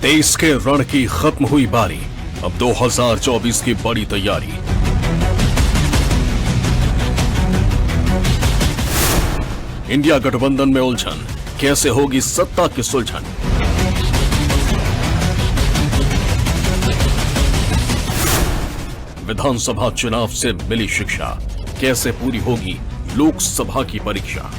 देश के रण की खत्म हुई बारी, अब 2024 की बड़ी तैयारी। इंडिया गठबंधन में उलझन, कैसे होगी सत्ता की सुलझन। विधानसभा चुनाव से मिली शिक्षा, कैसे पूरी होगी लोकसभा की परीक्षा।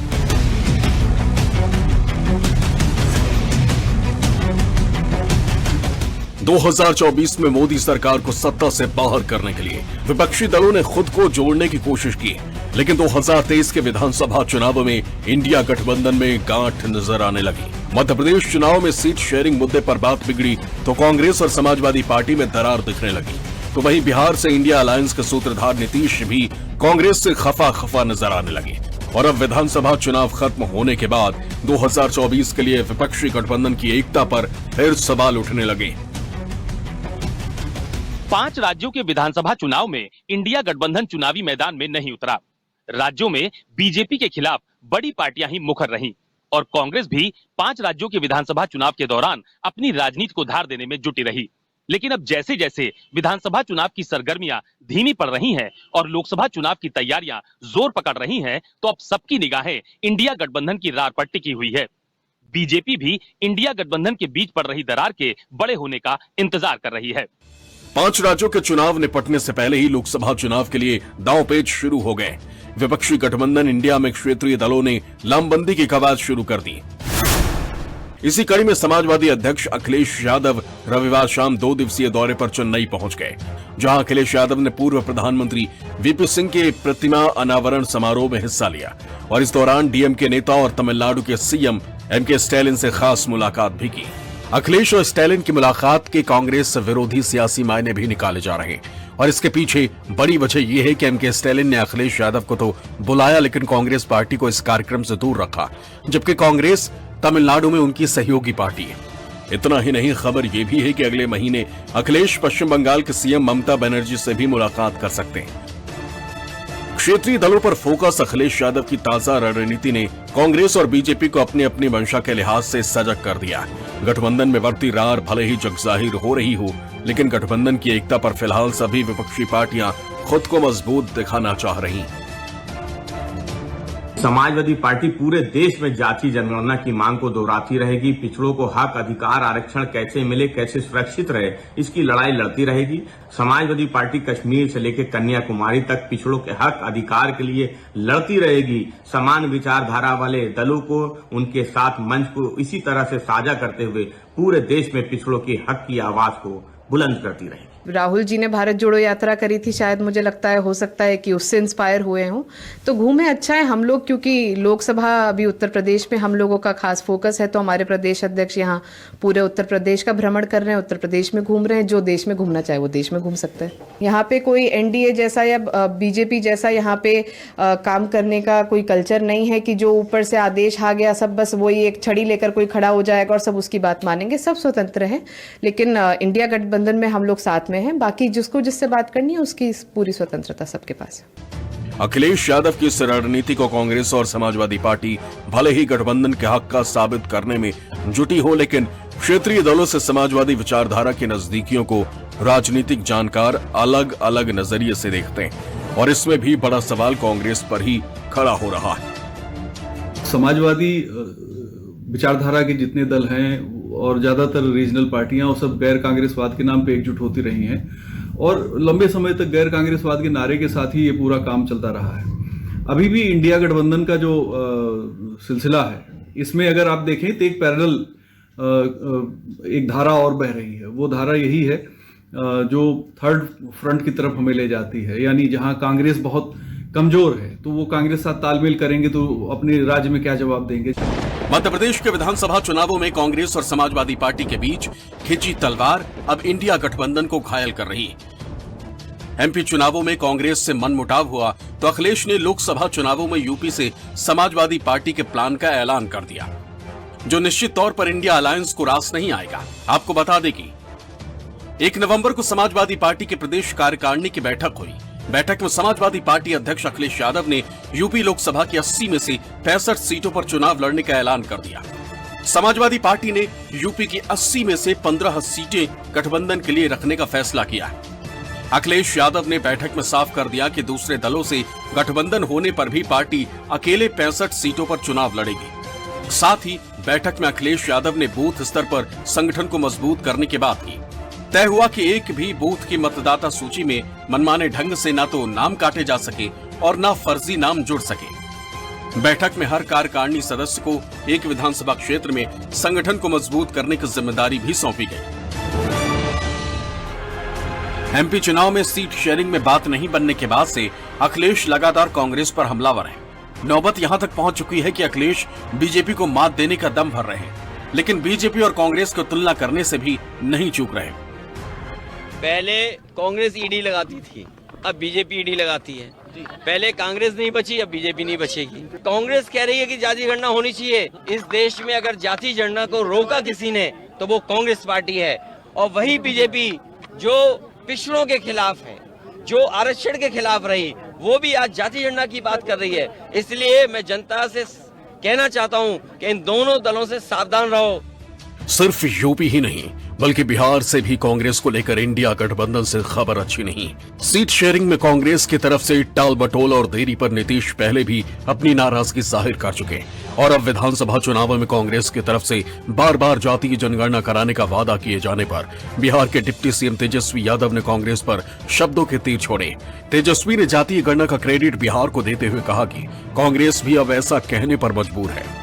दो 2024 में मोदी सरकार को सत्ता से बाहर करने के लिए विपक्षी दलों ने खुद को जोड़ने की कोशिश की, लेकिन 2023 के विधानसभा चुनाव में इंडिया गठबंधन में गांठ नजर आने लगी। मध्य प्रदेश चुनाव में सीट शेयरिंग मुद्दे पर बात बिगड़ी तो कांग्रेस और समाजवादी पार्टी में दरार दिखने लगी, तो वहीं बिहार से इंडिया अलायंस के सूत्रधार नीतीश भी कांग्रेस से खफा नजर आने लगे। और अब विधानसभा चुनाव खत्म होने के बाद 2024 के लिए विपक्षी गठबंधन की एकता पर फिर सवाल उठने लगे। 5 राज्यों के विधानसभा चुनाव में इंडिया गठबंधन चुनावी मैदान में नहीं उतरा। राज्यों में बीजेपी के खिलाफ बड़ी पार्टियां ही मुखर रहीं और कांग्रेस भी 5 राज्यों के विधानसभा चुनाव के दौरान अपनी राजनीति को धार देने में जुटी रही। लेकिन अब जैसे जैसे विधानसभा चुनाव की सरगर्मियां धीमी पड़ रही हैं और लोकसभा चुनाव की तैयारियां जोर पकड़ रही हैं, तो अब सबकी निगाहें इंडिया गठबंधन की रार पर टिकी हुई है। बीजेपी भी इंडिया गठबंधन के बीच पड़ रही दरार के बड़े होने का इंतजार कर रही है। 5 राज्यों के चुनाव निपटने से पहले ही लोकसभा चुनाव के लिए दांवपेच शुरू हो गए। विपक्षी गठबंधन इंडिया में क्षेत्रीय दलों ने लामबंदी की कवायद शुरू कर दी। इसी कड़ी में समाजवादी अध्यक्ष अखिलेश यादव रविवार शाम 2 दिवसीय दौरे पर चेन्नई पहुंच गए, जहां अखिलेश यादव ने पूर्व प्रधानमंत्री वीपी सिंह के प्रतिमा अनावरण समारोह में हिस्सा लिया और इस दौरान डीएमके नेता और तमिलनाडु के सीएम एमके स्टैलिन से खास मुलाकात भी की। अखिलेश और स्टैलिन की मुलाकात के कांग्रेस विरोधी सियासी मायने भी निकाले जा रहे हैं और इसके पीछे बड़ी वजह यह है कि एमके स्टैलिन ने अखिलेश यादव को तो बुलाया, लेकिन कांग्रेस पार्टी को इस कार्यक्रम से दूर रखा, जबकि कांग्रेस तमिलनाडु में उनकी सहयोगी पार्टी है। इतना ही नहीं, खबर यह भी है कि अगले महीने अखिलेश पश्चिम बंगाल के सीएम ममता बनर्जी से भी मुलाकात कर सकते हैं। क्षेत्रीय दलों पर फोकस अखिलेश यादव की ताजा रणनीति ने कांग्रेस और बीजेपी को अपनी अपनी मंशा के लिहाज से सजग कर दिया। गठबंधन में बढ़ती रार भले ही जगजाहिर हो रही हो, लेकिन गठबंधन की एकता पर फिलहाल सभी विपक्षी पार्टियां खुद को मजबूत दिखाना चाह रही। समाजवादी पार्टी पूरे देश में जाति जनगणना की मांग को दोहराती रहेगी। पिछड़ों को हक, अधिकार, आरक्षण कैसे मिले, कैसे सुरक्षित रहे, इसकी लड़ाई लड़ती रहेगी। समाजवादी पार्टी कश्मीर से लेकर कन्याकुमारी तक पिछड़ों के हक, अधिकार के लिए लड़ती रहेगी। समान विचारधारा वाले दलों को उनके साथ मंच को इसी तरह से साझा करते हुए पूरे देश में पिछड़ों के हक की आवाज को बुलंद करती रहेगी। राहुल जी ने भारत जोड़ो यात्रा करी थी, शायद मुझे लगता है हो सकता है कि उससे इंस्पायर हुए हों, तो घूमे। अच्छा है हम लोग, क्योंकि लोकसभा अभी उत्तर प्रदेश में हम लोगों का खास फोकस है, तो हमारे प्रदेश अध्यक्ष यहाँ पूरे उत्तर प्रदेश का भ्रमण कर रहे हैं, उत्तर प्रदेश में घूम रहे हैं। जो देश में घूमना चाहे वो देश में घूम सकते हैं। यहाँ पे कोई एनडीए जैसा या बीजेपी जैसा यहाँ पे काम करने का कोई कल्चर नहीं है कि जो ऊपर से आदेश आ गया सब बस वही एक छड़ी लेकर कोई खड़ा हो जाएगा और सब उसकी बात मानेंगे। सब स्वतंत्र है, लेकिन इंडिया गठबंधन में हम लोग साथ में हैं। बाकी जिसको जिससे बात करनी है उसकी पूरी स्वतंत्रता सबके पास है। अखिलेश यादव की इस रणनीति को कांग्रेस और समाजवादी पार्टी भले ही गठबंधन के हक का साबित करने में जुटी हो, लेकिन क्षेत्रीय दलों से समाजवादी विचारधारा के नजदीकियों को राजनीतिक जानकार अलग अलग नजरिए से देखते हैं और इसमें भी बड़ा सवाल कांग्रेस पर ही खड़ा हो रहा है। समाजवादी विचारधारा के जितने दल हैं और ज्यादातर रीजनल पार्टियां वो सब गैर कांग्रेसवाद के नाम पे एकजुट होती रही हैं और लंबे समय तक गैर कांग्रेसवाद के नारे के साथ ही ये पूरा काम चलता रहा है। अभी भी इंडिया गठबंधन का जो सिलसिला है, इसमें अगर आप देखें तो एक पैरेलल एक धारा और बह रही है। वो धारा यही है जो थर्ड फ्रंट की तरफ हमें ले जाती है, यानी जहां कांग्रेस बहुत कमजोर है तो वो कांग्रेस साथ तालमेल करेंगे तो अपने राज्य में क्या जवाब देंगे। मध्य प्रदेश के विधानसभा चुनावों में कांग्रेस और समाजवादी पार्टी के बीच खिंची तलवार अब इंडिया गठबंधन को घायल कर रही है। एमपी चुनावों में कांग्रेस से मनमुटाव हुआ तो अखिलेश ने लोकसभा चुनावों में यूपी से समाजवादी पार्टी के प्लान का ऐलान कर दिया, जो निश्चित तौर पर इंडिया अलायंस को रास नहीं आएगा। आपको बता दें कि 1 नवंबर को समाजवादी पार्टी के प्रदेश कार्यकारिणी की बैठक हुई। बैठक में समाजवादी पार्टी अध्यक्ष अखिलेश यादव ने यूपी लोकसभा की 80 में से 65 सीटों पर चुनाव लड़ने का ऐलान कर दिया। समाजवादी पार्टी ने यूपी की 80 में से 15 सीटें गठबंधन के लिए रखने का फैसला किया है। अखिलेश यादव ने बैठक में साफ कर दिया कि दूसरे दलों से गठबंधन होने पर भी पार्टी अकेले 65 सीटों पर चुनाव लड़ेगी। साथ ही बैठक में अखिलेश यादव ने बूथ स्तर पर संगठन को मजबूत करने की बात की। तय हुआ कि एक भी बूथ की मतदाता सूची में मनमाने ढंग से न तो नाम काटे जा सके और न फर्जी नाम जुड़ सके। बैठक में हर कार्यकारिणी सदस्य को एक विधानसभा क्षेत्र में संगठन को मजबूत करने की जिम्मेदारी भी सौंपी गई। एमपी चुनाव में सीट शेयरिंग में बात नहीं बनने के बाद से अखिलेश लगातार कांग्रेस पर हमलावर हैं। नौबत यहां तक पहुंच चुकी है कि अखिलेश बीजेपी को मात देने का दम भर रहे हैं, लेकिन बीजेपी और कांग्रेस को तुलना करने से भी नहीं चूक रहे। पहले कांग्रेस ईडी लगाती थी, अब बीजेपी ईडी लगाती है। पहले कांग्रेस नहीं बची, अब बीजेपी नहीं बचेगी। कांग्रेस कह रही है कि जाति गणना होनी चाहिए। इस देश में अगर जाति गणना को रोका किसी ने तो वो कांग्रेस पार्टी है, और वही बीजेपी जो पिछड़ों के खिलाफ है, जो आरक्षण के खिलाफ रही, वो भी आज जाति गणना की बात कर रही है। इसलिए मैं जनता से कहना चाहता हूं कि इन दोनों दलों से सावधान रहो। सिर्फ यूपी ही नहीं बल्कि बिहार से भी कांग्रेस को लेकर इंडिया गठबंधन से खबर अच्छी नहीं। सीट शेयरिंग में कांग्रेस की तरफ से टाल बटोल और देरी पर नीतीश पहले भी अपनी नाराजगी जाहिर कर चुके, और अब विधानसभा चुनावों में कांग्रेस की तरफ से बार बार जातीय जनगणना कराने का वादा किए जाने पर बिहार के डिप्टी सीएम तेजस्वी यादव ने कांग्रेस पर शब्दों के तीर छोड़े। तेजस्वी ने जातीय गणना का क्रेडिट बिहार को देते हुए कहा कि कांग्रेस भी अब ऐसा कहने पर मजबूर है।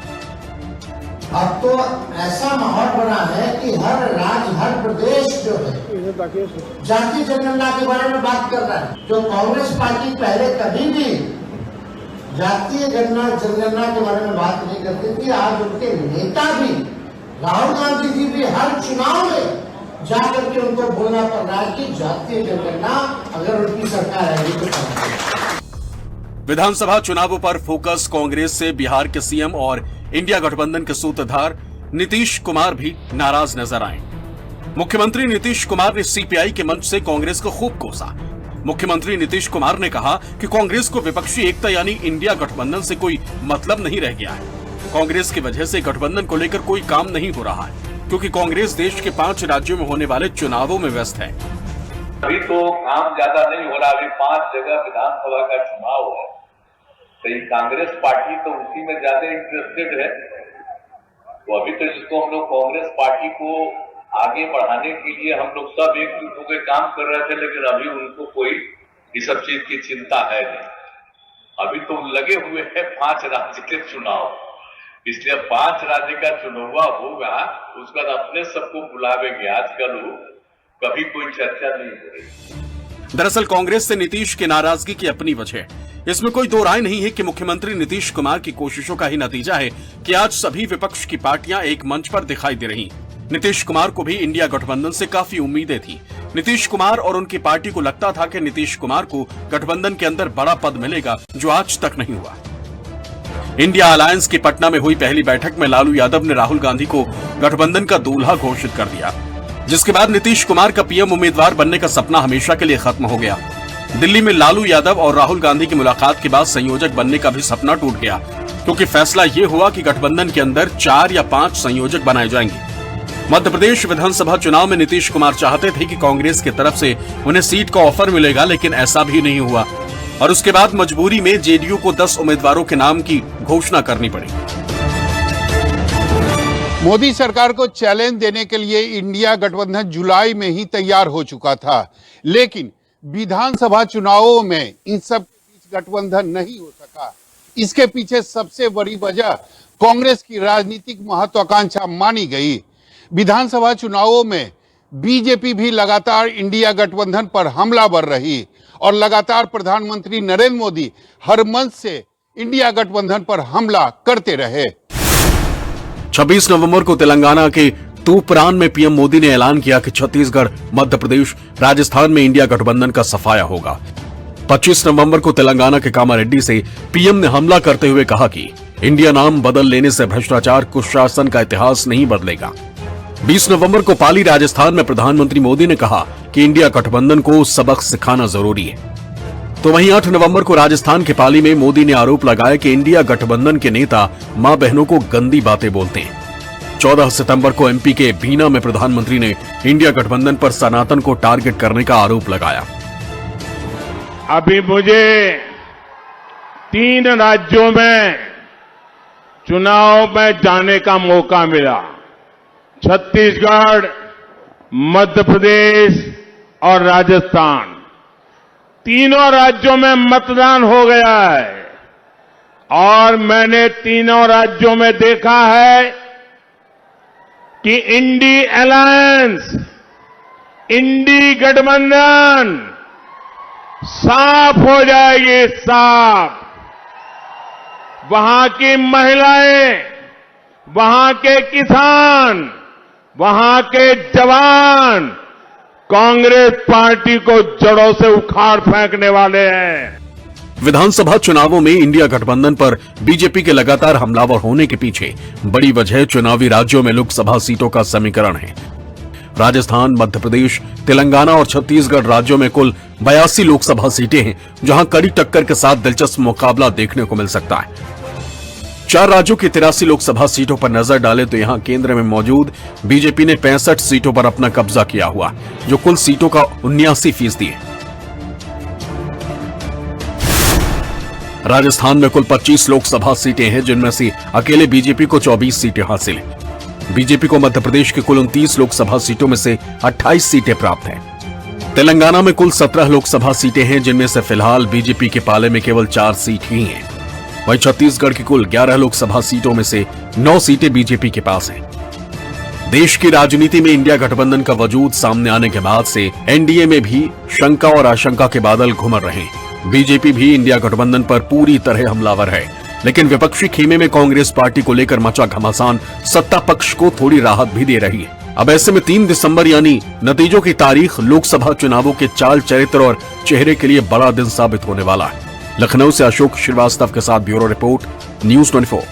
अब तो ऐसा माहौल बना है कि हर राज्य, हर प्रदेश जो है जाति जनगणना के बारे में बात कर रहा है। जो कांग्रेस पार्टी पहले कभी भी जातीय जनगणना के बारे में बात नहीं करती थी, आज उनके नेता भी, राहुल गांधी जी भी हर चुनाव में जाकर के उनको बोलना पड़ रहा है कि जातीय जनगणना अगर उनकी सरकार आएगी तो। विधानसभा चुनावों पर फोकस कांग्रेस से बिहार के सीएम और इंडिया गठबंधन के सूत्रधार नीतीश कुमार भी नाराज नजर आए। मुख्यमंत्री नीतीश कुमार ने सीपीआई के मंच से कांग्रेस को खूब कोसा। मुख्यमंत्री नीतीश कुमार ने कहा कि कांग्रेस को विपक्षी एकता यानी इंडिया गठबंधन से कोई मतलब नहीं रह गया है। कांग्रेस की वजह से गठबंधन को लेकर कोई काम नहीं हो रहा है, क्योंकि कांग्रेस देश के 5 राज्यों में होने वाले चुनावों में व्यस्त है। अभी तो काम ज्यादा नहीं हो रहा, अभी 5 जगह विधानसभा का चुनाव है, तो ये कांग्रेस पार्टी तो उसी में ज्यादा इंटरेस्टेड है। तो अभी तो जिसको हम लोग कांग्रेस पार्टी को आगे बढ़ाने के लिए हम लोग सब एकजुट होकर काम कर रहे थे, लेकिन अभी उनको कोई इस सब चीज की चिंता है नहीं। अभी तो लगे हुए हैं 5 राज्य के चुनाव, इसलिए 5 राज्य का चुनाव होगा, उसके बाद अपने सबको बुलावेंगे। आजकल कभी कोई चर्चा नहीं हो रही। दरअसल कांग्रेस से नीतीश की नाराजगी की अपनी वजह, इसमें कोई दो राय नहीं है कि मुख्यमंत्री नीतीश कुमार की कोशिशों का ही नतीजा है कि आज सभी विपक्ष की पार्टियां एक मंच पर दिखाई दे रही। नीतीश कुमार को भी इंडिया गठबंधन से काफी उम्मीदें थी। नीतीश कुमार और उनकी पार्टी को लगता था कि नीतीश कुमार को गठबंधन के अंदर बड़ा पद मिलेगा, जो आज तक नहीं हुआ। इंडिया अलायंस की पटना में हुई पहली बैठक में लालू यादव ने राहुल गांधी को गठबंधन का दूल्हा घोषित कर दिया, जिसके बाद नीतीश कुमार का पीएम उम्मीदवार बनने का सपना हमेशा के लिए खत्म हो गया। दिल्ली में लालू यादव और राहुल गांधी की मुलाकात के बाद संयोजक बनने का भी सपना टूट गया, क्योंकि फैसला ये हुआ कि गठबंधन के अंदर 4 या 5 संयोजक बनाए जाएंगे। मध्य प्रदेश विधानसभा चुनाव में नीतीश कुमार चाहते थे कि कांग्रेस की तरफ से उन्हें सीट का ऑफर मिलेगा, लेकिन ऐसा भी नहीं हुआ, और उसके बाद मजबूरी में जेडीयू को 10 उम्मीदवारों के नाम की घोषणा करनी पड़ी। मोदी सरकार को चैलेंज देने के लिए इंडिया गठबंधन जुलाई में ही तैयार हो चुका था, लेकिन विधानसभा चुनावों में इन सब के बीच गठबंधन नहीं हो सका। इसके पीछे सबसे बड़ी वजह कांग्रेस की राजनीतिक महत्वाकांक्षा मानी गई। विधानसभा चुनावों में बीजेपी भी लगातार इंडिया गठबंधन पर हमलावर रही, और लगातार प्रधानमंत्री नरेंद्र मोदी हर मंच से इंडिया गठबंधन पर हमला करते रहे। 26 नवंबर को तेलंगाना के तूपरान में पीएम मोदी ने ऐलान किया कि छत्तीसगढ़, मध्य प्रदेश, राजस्थान में इंडिया गठबंधन का सफाया होगा। 25 नवंबर को तेलंगाना के कामारेड्डी से पीएम ने हमला करते हुए कहा कि इंडिया नाम बदल लेने से भ्रष्टाचार, कुशासन का इतिहास नहीं बदलेगा। 20 नवंबर को पाली, राजस्थान में प्रधानमंत्री मोदी ने कहा कि इंडिया गठबंधन को सबक सिखाना जरूरी है। तो वहीं 8 नवंबर को राजस्थान के पाली में मोदी ने आरोप लगाया कि इंडिया गठबंधन के नेता मां बहनों को गंदी बातें बोलते हैं। 14 सितंबर को एमपी के बीना में प्रधानमंत्री ने इंडिया गठबंधन पर सनातन को टारगेट करने का आरोप लगाया। अभी मुझे 3 राज्यों में चुनाव में जाने का मौका मिला, छत्तीसगढ़, मध्य प्रदेश और राजस्थान। तीनों राज्यों में मतदान हो गया है और मैंने तीनों राज्यों में देखा है कि इंडी अलायंस, इंडी गठबंधन साफ हो जाएगी, साफ। वहां की महिलाएं, वहां के किसान, वहां के जवान कांग्रेस पार्टी को जड़ों से उखाड़ फेंकने वाले हैं। विधानसभा चुनावों में इंडिया गठबंधन पर बीजेपी के लगातार हमलावर होने के पीछे बड़ी वजह चुनावी राज्यों में लोकसभा सीटों का समीकरण है। राजस्थान, मध्य प्रदेश, तेलंगाना और छत्तीसगढ़ राज्यों में कुल 82 लोकसभा सीटें हैं, जहां कड़ी टक्कर के साथ दिलचस्प मुकाबला देखने को मिल सकता है। 4 राज्यों की 83 लोकसभा सीटों पर नजर डालें तो यहां केंद्र में मौजूद बीजेपी ने 65 सीटों पर अपना कब्जा किया हुआ, जो कुल सीटों का 79% है। राजस्थान में कुल 25 लोकसभा सीटें हैं, जिनमें से अकेले बीजेपी को 24 सीटें हासिल हैं। बीजेपी को मध्य प्रदेश की कुल 29 लोकसभा सीटों में से 28 सीटें प्राप्त हैं। तेलंगाना में कुल 17 लोकसभा सीटें हैं, जिनमें से फिलहाल बीजेपी के पाले में केवल 4 सीट ही हैं। वहीं छत्तीसगढ़ की कुल 11 लोकसभा सीटों में से 9 सीटें बीजेपी के पास हैं। देश की राजनीति में इंडिया गठबंधन का वजूद सामने आने के बाद से एनडीए में भी शंका और आशंका के बादल घुमर रहे हैं। बीजेपी भी इंडिया गठबंधन पर पूरी तरह हमलावर है, लेकिन विपक्षी खेमे में कांग्रेस पार्टी को लेकर मचा घमासान सत्ता पक्ष को थोड़ी राहत भी दे रही है। अब ऐसे में 3 दिसंबर यानी नतीजों की तारीख लोकसभा चुनावों के चाल चरित्र और चेहरे के लिए बड़ा दिन साबित होने वाला है। लखनऊ से अशोक श्रीवास्तव के साथ ब्यूरो रिपोर्ट, न्यूज़ 24।